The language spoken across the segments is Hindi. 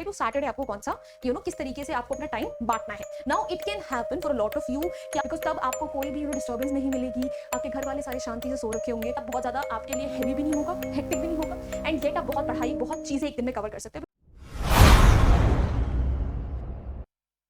टू सैटरडे आपको कौन सा किस तरीके से आपको अपना टाइम बांटना है. Now it can happen for a lot of you क्या बिकॉज तब आपको कोई भी डिस्टर्बेंस नहीं मिलेगी, आपके घर वाले सारे शांति से सो रखे होंगे, तब बहुत ज्यादा आपके लिए हैवी भी नहीं होगा, हेक्टिक भी नहीं होगा, एंड येट आप बहुत पढ़ाई बहुत चीजें एक दिन में कवर कर सकते हो.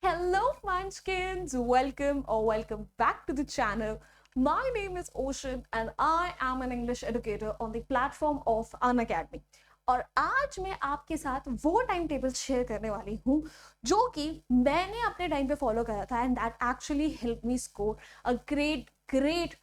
Hello Munchkins, welcome back to the channel. My name is Ocean and I am an English educator on the platform of Unacademy. और आज मैं आपके साथ वो टाइम टेबल शेयर करने वाली हूँ जो कि मैंने अपने टाइम पे फॉलो करा था and that actually help me score a great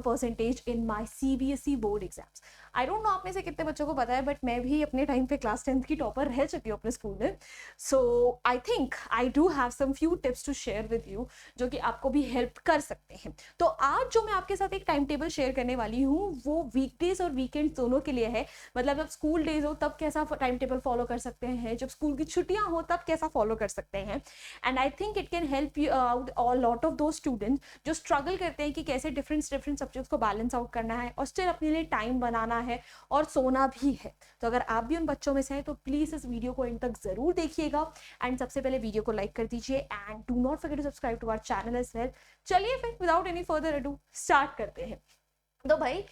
percentage in my CBSE board exams. I don't know आप में से कितने बच्चों को पता है बट मैं भी अपने टाइम पे क्लास 10th की टॉपर रह चुकी हूँ अपने स्कूल में. So I think I do have some few tips to share with you जो कि आपको भी हेल्प कर सकते हैं. तो आज जो मैं आपके साथ एक टाइम टेबल शेयर करने वाली हूँ वो वीकडेज और वीकेंड दोनों के लिए है. मतलब जब स्कूल डेज हो तब कैसा टाइम टेबल फॉलो कर सकते हैं, जब स्कूल की छुट्टियां हो तब कैसा फॉलो कर सकते हैं. And I think it can help you out all lot of दो स्टूडेंट्स जो स्ट्रगल करते हैं कि कैसे डिफरेंट सब्जेक्ट्स को बैलेंस आउट करना है और स्टिल अपने लिए टाइम बनाना है और सोना भी है. तो अगर आप भी उन बच्चों में से हैं तो प्लीज इस वीडियो को एंड तक जरूर देखिएगा एंड सबसे पहले वीडियो को लाइक कर दीजिए and do not forget to subscribe to our channel as well. चलिए फिर without any further ado start करते हैं. तो भाई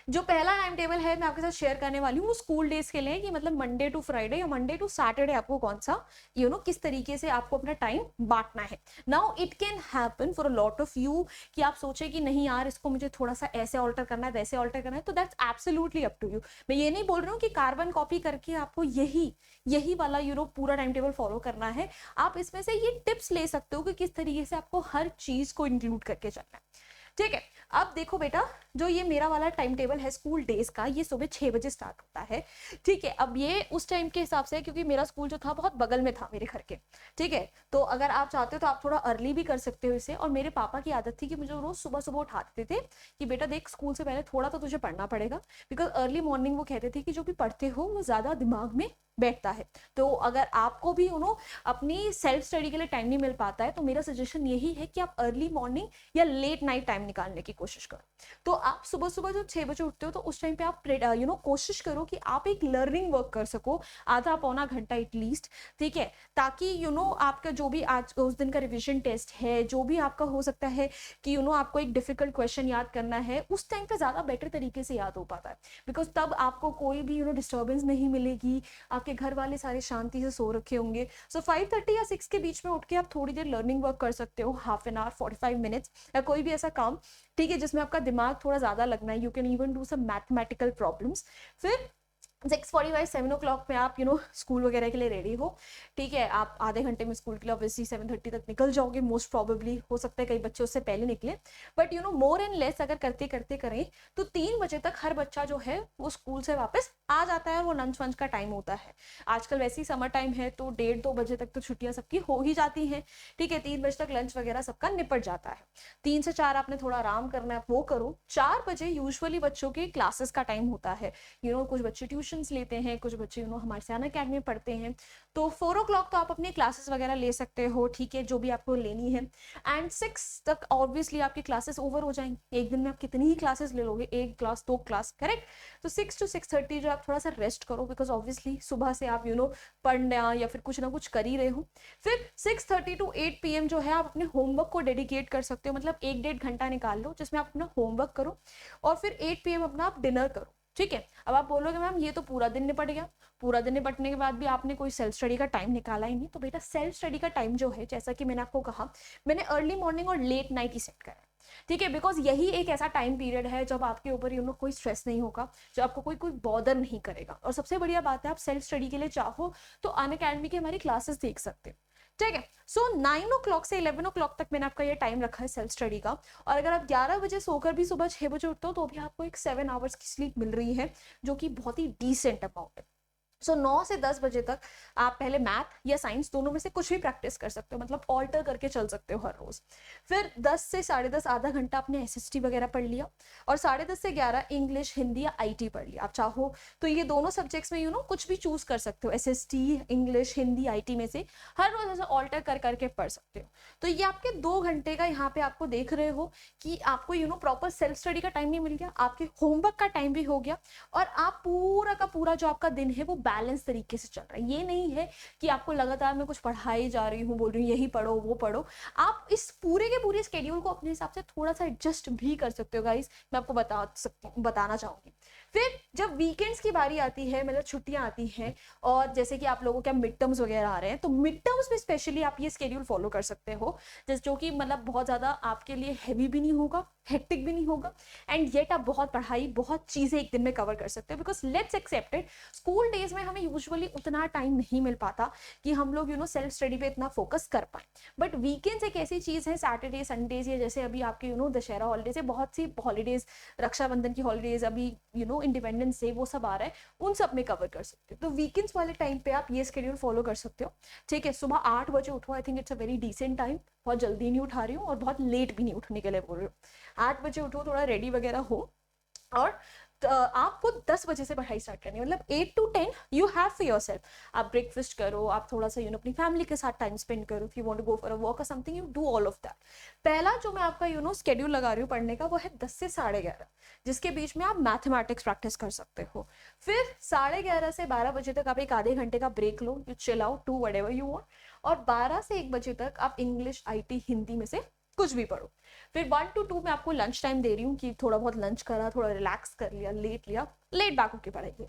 जो पहला टाइम टेबल है मैं आपके साथ शेयर करने वाली हूँ वो स्कूल डेज के लिए कि मतलब मंडे टू फ्राइडे या मंडे टू सैटरडे आपको कौन सा किस तरीके से आपको अपना टाइम बांटना है. Now it can happen for a lot of you कि आप सोचे कि नहीं यार इसको मुझे थोड़ा सा ऐसे ऑल्टर करना है वैसे ऑल्टर करना है, तो that's absolutely up to you. मैं ये नहीं बोल रही हूँ कि कार्बन कॉपी करके आपको यही वाला पूरा टाइम टेबल फॉलो करना है. आप इसमें से ये टिप्स ले सकते हो कि किस तरीके से आपको हर चीज को इंक्लूड करके चलना है. ठीक है, अब देखो बेटा जो ये मेरा वाला टाइम टेबल है स्कूल डेज का ये सुबह 6 बजे स्टार्ट होता है. ठीक है, अब ये उस टाइम के हिसाब से क्योंकि मेरा स्कूल जो था बहुत बगल में था मेरे घर के. ठीक है, तो अगर आप चाहते हो तो आप थोड़ा अर्ली भी कर सकते हो इसे. और मेरे पापा की आदत थी कि मुझे रोज सुबह सुबह उठाते थे कि बेटा देख स्कूल से पहले थोड़ा तो तुझे पढ़ना पड़ेगा, बिकॉज अर्ली मॉर्निंग वो कहते थे कि जो भी पढ़ते हो वो ज्यादा दिमाग में बैठता है. तो अगर आपको भी अपनी सेल्फ स्टडी के लिए टाइम नहीं मिल पाता है तो मेरा सजेशन यही है कि आप अर्ली मॉर्निंग या लेट नाइट टाइम निकालने की कोशिश करो. तो आप सुबह सुबह जब 6 बजे उठते हो तो उस टाइम पे आप कोशिश करो कि आप एक लर्निंग वर्क कर सको आधा पौना घंटा एटलीस्ट. ठीक है, ताकि आपका जो भी आज उस दिन का रिविजन टेस्ट है, जो भी आपका हो सकता है कि आपको एक डिफिकल्ट क्वेश्चन याद करना है उस टाइम पे ज्यादा बेटर तरीके से याद हो पाता है. बिकॉज तब आपको कोई भी डिस्टर्बेंस नहीं मिलेगी, आपके घर वाले सारे शांति से सो रखे होंगे. सो 5:30 या 6 के बीच में उठ के आप थोड़ी देर लर्निंग वर्क कर सकते हो, हाफ एन आवर 45 मिनट्स या कोई भी ऐसा काम. ठीक है, जिसमें आपका दिमाग थोड़ा ज्यादा लगना है. You can even do some mathematical problems. फिर 6:45 7 o'clock पे आप स्कूल वगैरह के लिए रेडी हो. ठीक है, आप आधे घंटे में स्कूल के लिए ऑब्वियसली 7:30 तक निकल जाओगे मोस्ट प्रोबेबली. हो सकता है कई बच्चे उससे पहले निकले बट मोर एंड लेस अगर करते करते करें तो 3 बजे तक हर बच्चा जो है वो स्कूल से वापस आ जाता है. वो लंच वंच का टाइम होता है. आजकल वैसे ही समर टाइम है तो 1:30-2 बजे तक तो छुट्टियां सबकी हो ही जाती हैं. ठीक है, 3 बजे तक लंच वगैरह सबका निपट जाता है. 3 से 4 आपने थोड़ा आराम करना है वो करो. 4 बजे यूजुअली बच्चों के क्लासेस का टाइम होता है. कुछ बच्चे ट्यूशंस लेते हैं, कुछ बच्चे हमारे से अनअकैडमी में पढ़ते हैं. तो 4 o'clock तो आप अपने क्लासेस वगैरह ले सकते हो. ठीक है, जो भी आपको लेनी है. एंड 6 तक ऑब्वियसली आपकी क्लासेस ओवर हो जाएंगी. एक दिन में आप कितनी ही क्लासेस ले लोगे, 1 क्लास 2 क्लास, करेक्ट. तो 6 to 6:30 जो आप थोड़ा सा रेस्ट करो बिकॉज ऑब्वियसली सुबह से आप पढ़ना या फिर कुछ ना कुछ कर ही रहे हो. फिर 6:30 to 8 PM जो है आप अपने होमवर्क को डेडिकेट कर सकते हो. मतलब 1-1.5 घंटा निकाल लो जिसमें आप अपना होमवर्क करो और फिर 8 PM अपना आप डिनर करो. ठीक है, अब आप बोलोगे मैम ये तो पूरा दिन निपट गया. पूरा दिन निपटने के बाद भी आपने कोई सेल्फ स्टडी का टाइम निकाला ही नहीं. तो बेटा सेल्फ स्टडी का टाइम जो है जैसा कि मैंने आपको कहा मैंने अर्ली मॉर्निंग और लेट नाइट ही सेट करा है. ठीक है, बिकॉज यही एक ऐसा टाइम पीरियड है जब आपके ऊपर कोई स्ट्रेस नहीं होगा, जो आपको कोई बॉदर नहीं करेगा. और सबसे बढ़िया बात है आप सेल्फ स्टडी के लिए चाहो तो अनअकैडमी की हमारी क्लासेस देख सकते हो. ठीक है, सो 9 o'clock से 11 o'clock तक मैंने आपका ये टाइम रखा है सेल्फ स्टडी का. और अगर आप 11 बजे सोकर भी सुबह 6 बजे उठते हो तो भी आपको एक 7 hours की स्लीप मिल रही है जो कि बहुत ही डिसेंट अमाउंट है. सो 9 से 10 बजे तक आप पहले मैथ या साइंस दोनों में से कुछ भी प्रैक्टिस कर सकते हो. मतलब ऑल्टर करके चल सकते हो हर रोज. फिर 10 से 10:30 आधा घंटा आपने SST वगैरह पढ़ लिया और 10:30 से 11 इंग्लिश हिंदी या IT पढ़ लिया. आप चाहो तो ये दोनों सब्जेक्ट्स में कुछ भी चूज कर सकते हो. SST इंग्लिश हिंदी IT में से हर रोज ऐसा ऑल्टर कर करके पढ़ सकते हो. तो ये आपके 2 घंटे का यहाँ पे आपको देख रहे हो कि आपको प्रॉपर सेल्फ स्टडी का टाइम भी मिल गया, आपके होमवर्क का टाइम भी हो गया और आप पूरा का पूरा जो आपका दिन है वो बैलेंस तरीके से चल रहा है। ये नहीं है कि आपको लगातार मैं कुछ पढ़ाई जा रही हूँ, बोल रही हूँ यही पढ़ो वो पढ़ो। आप इस पूरे के पूरे स्केड्यूल को अपने हिसाब से थोड़ा सा एडजस्ट भी कर सकते हो गाइस, मैं आपको बताना चाहूँगी। फिर जब वीकेंड्स की बारी आती है, मतलब छुट्टियां आती हैं, और जैसे कि आप लोगों के मिड टर्म्स वगैरह आ रहे हैं, तो मिड टर्म्स में स्पेशली आप ये स्केड्यूल फॉलो कर सकते हो, जैसे जो कि मतलब बहुत ज़्यादा आपके लिए हैवी भी नहीं होगा, हेक्टिक भी नहीं होगा, एंड येट आप बहुत पढ़ाई, बहुत चीज़ें एक दिन में कवर कर सकते हो। Because let's accept it, school days में हमें यूजुअली उतना टाइम नहीं मिल पाता कि हम लोग सेल्फ स्टडी पे इतना फोकस कर पाए। बट वीकेंड्स एक ऐसी चीज़ है, सैटरडे संडेज, या जैसे अभी आपके दशहरा हॉलीडेज है, बहुत सी हॉलीडेज, रक्षाबंधन की हॉलीडेज, अभी इंडिपेंडेंस डे, वो सब आ रहा है, उन सब में कवर कर सकते हो। तो वीकेंड्स वाले टाइम पे आप ये शेड्यूल फॉलो कर सकते हो। ठीक है, सुबह 8 बजे उठो, I think it's a very decent time. बहुत जल्दी नहीं उठा रही हूँ और बहुत लेट भी नहीं उठने के लिए बोल रही हूँ। 8 बजे उठो, थोड़ा रेडी वगैरह हो, और आपको 10 बजे से पढ़ाई स्टार्ट करनी है, मतलब 8 to 10 you have for yourself. आप ब्रेकफास्ट करो, आप थोड़ा सा अपनी फैमिली के साथ टाइम स्पेंड करो, if you want to go for a walk और something, you do all of that. पहला जो मैं आपका स्केड्यूल लगा रही हूँ पढ़ने का, वो है 10 से 11:30, जिसके बीच में आप मैथमेटिक्स प्रैक्टिस कर सकते हो। फिर 11:30 से 12 बजे तक आप एक आधे घंटे का ब्रेक लो, you chill out, do whatever you want, और 12 से 1 बजे तक आप इंग्लिश, IT, हिंदी में से कुछ भी पढ़ो। फिर 1 to 2 मैं आपको लंच टाइम दे रही हूँ कि थोड़ा बहुत लंच करा, थोड़ा रिलैक्स कर लिया, लेट बैक होकर पढ़ाई करी।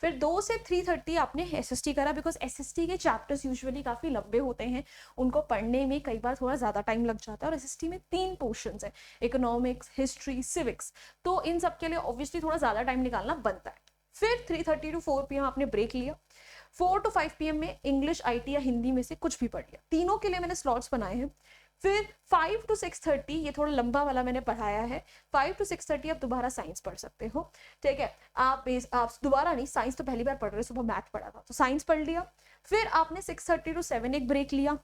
फिर 2 से 3:30 आपने SST करा, बिकॉज SST के चैप्टर्स यूजुअली काफ़ी लंबे होते हैं, उनको पढ़ने में कई बार थोड़ा ज़्यादा टाइम लग जाता है, और SST में 3 पोर्शंस हैं, इकोनॉमिक्स, हिस्ट्री, सिविक्स, तो इन सब के लिए ऑब्वियसली थोड़ा ज़्यादा टाइम निकालना बनता है। फिर 3:30 to 4 PM आपने ब्रेक लिया। 4 to 5 PM में इंग्लिश, IT या हिंदी में से कुछ भी पढ़ लिया, तीनों के लिए मैंने स्लॉट्स बनाए हैं। फिर 5 to 6:30, ये थोड़ा लंबा वाला मैंने पढ़ाया है, 5 to 6:30 आप दोबारा साइंस पढ़ सकते हो। ठीक है, आप दोबारा नहीं, साइंस तो पहली बार पढ़ रहे हो, सुबह मैथ पढ़ा था तो साइंस पढ़ लिया। फिर आपने 6:30 to 7 एक ब्रेक लिया,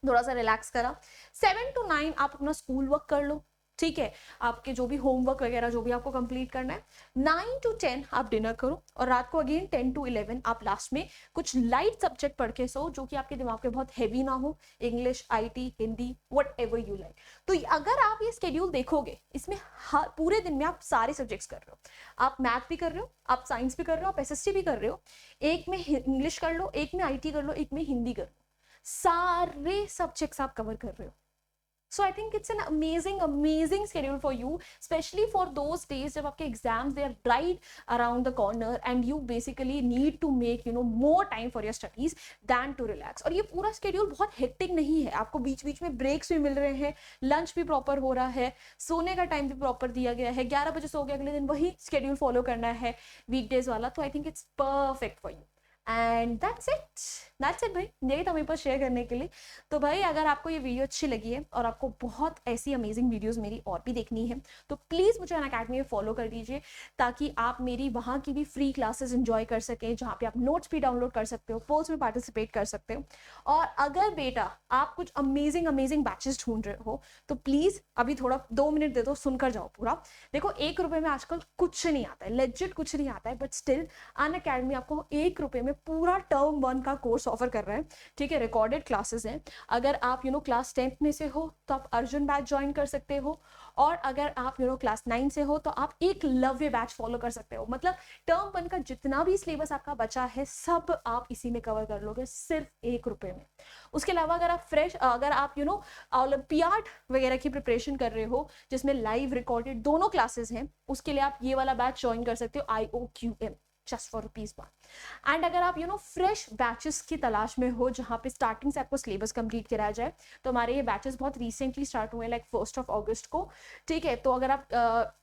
थोड़ा सा रिलैक्स करा। 7 to 9 आप अपना स्कूल वर्क कर लो, ठीक है, आपके जो भी होमवर्क वगैरह जो भी आपको कंप्लीट करना है। 9 to 10 आप डिनर करो, और रात को अगेन 10 to 11 आप लास्ट में कुछ लाइट सब्जेक्ट पढ़ के सो, जो कि आपके दिमाग पे बहुत हैवी ना हो, English, IT, Hindi, whatever you like. तो अगर आप ये स्केड्यूल देखोगे, इसमें पूरे दिन में आप सारे सब्जेक्ट्स कर रहे हो, आप मैथ भी कर रहे हो, आप साइंस भी कर रहे हो, आप SST भी कर रहे हो, एक में इंग्लिश कर लो, एक में IT कर लो, एक में हिंदी कर लो, सारे सब्जेक्ट्स आप कवर कर रहे हो। So I think it's an amazing schedule for you, especially for those days जब आपके exams they are right around the corner and you basically need to make more time for your studies than to relax। और ये पूरा schedule बहुत hectic नहीं है, आपको बीच बीच में breaks भी मिल रहे हैं, lunch भी proper हो रहा है, सोने का time भी proper दिया गया है, 11 बजे सो गए, अगले दिन वही schedule follow करना है weekdays वाला, तो I think it's perfect for you। And that's it भाई, यही था मेरे पास शेयर करने के लिए। तो भाई अगर आपको ये वीडियो अच्छी लगी है और आपको बहुत ऐसी अमेजिंग वीडियोस मेरी और भी देखनी है, तो प्लीज़ मुझे अनअकैडमी में फॉलो कर दीजिए, ताकि आप मेरी वहाँ की भी फ्री क्लासेस एंजॉय कर सकें, जहाँ पे आप नोट्स भी डाउनलोड कर सकते हो, पोल्स में पार्टिसिपेट कर सकते हो। और अगर बेटा आप कुछ अमेजिंग बैचेस ढूंढ रहे हो, तो प्लीज़ अभी थोड़ा 2 मिनट दे दो, सुनकर जाओ पूरा। देखो, 1 रुपये में आजकल कुछ नहीं आता है, लेजिट कुछ नहीं आता है, बट स्टिल अनअकैडमी आपको 1 रुपये में पूरा टर्म 1 का कोर्स ऑफर कर रहा है। ठीक है, रिकॉर्डेड क्लासेस हैं। अगर आप क्लास 10th में से हो तो आप अर्जुन बैच ज्वाइन कर सकते हो, और अगर आप क्लास 9 से हो तो आप एक लव्य बैच फॉलो कर सकते हो। मतलब टर्म 1 का जितना भी सिलेबस आपका बचा है, सब आप इसी में कवर कर लोगे, सिर्फ 1 रुपये में। उसके अलावा अगर आप ओलंपियाड वगैरह की प्रिपरेशन कर रहे हो, जिसमें लाइव रिकॉर्डेड दोनों क्लासेस हैं, उसके लिए आप ये वाला बैच ज्वाइन कर सकते हो, IOQM, जस्ट फॉर ₹1। एंड अगर आप फ्रेश बैचेस की तलाश में हो, जहाँ पे स्टार्टिंग से आपको सिलेबस कंप्लीट कराया जाए, तो हमारे ये बैचेस बहुत रिसेंटली स्टार्ट हुए, लाइक 1 अगस्त को। ठीक है, तो अगर आप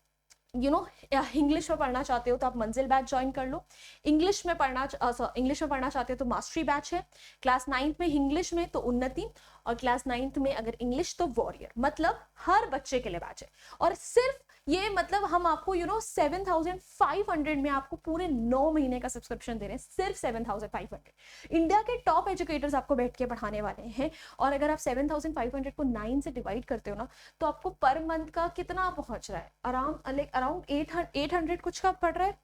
इंग्लिश में पढ़ना चाहते हो तो आप मंजिल बैच ज्वाइन कर लो। इंग्लिश में पढ़ना चाहते हो तो मास्टरी बैच है। क्लास 9th में इंग्लिश में तो उन्नति, और क्लास 9th में अगर इंग्लिश तो वॉरियर। मतलब हर बच्चे के लिए बैच है, और सिर्फ ये मतलब हम आपको 7,500 में आपको पूरे 9 महीने का सब्सक्रिप्शन दे रहे हैं, सिर्फ 7,500। इंडिया के टॉप एजुकेटर्स आपको बैठ के पढ़ाने वाले हैं। और अगर आप 7,500 को 9 से डिवाइड करते हो ना, तो आपको पर मंथ का कितना पहुंच रहा है, अराउंड 800 कुछ का पड़ रहा है।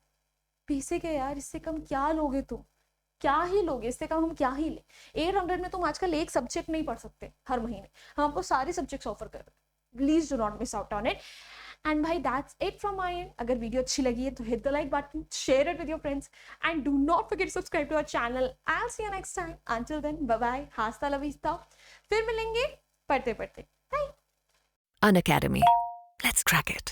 बेसिक है यार, इससे कम क्या लोगे तुम, क्या ही लोगे, इससे कम हम क्या ही ले। 800 में तुम आजकल एक सब्जेक्ट नहीं पढ़ सकते हर महीने, हम आपको सारे सब्जेक्ट्स ऑफर कर रहे हैं। Please do not miss out on it. And भाई that's it from my end. अगर वीडियो अच्छी लगी है तो hit the like button, share it with your friends and do not forget to subscribe to our channel. I will see you next time. Until then bye bye. हास्ता ला विस्ता. फिर मिलेंगे पढ़ते पढ़ते. Bye. Unacademy. Let's crack it.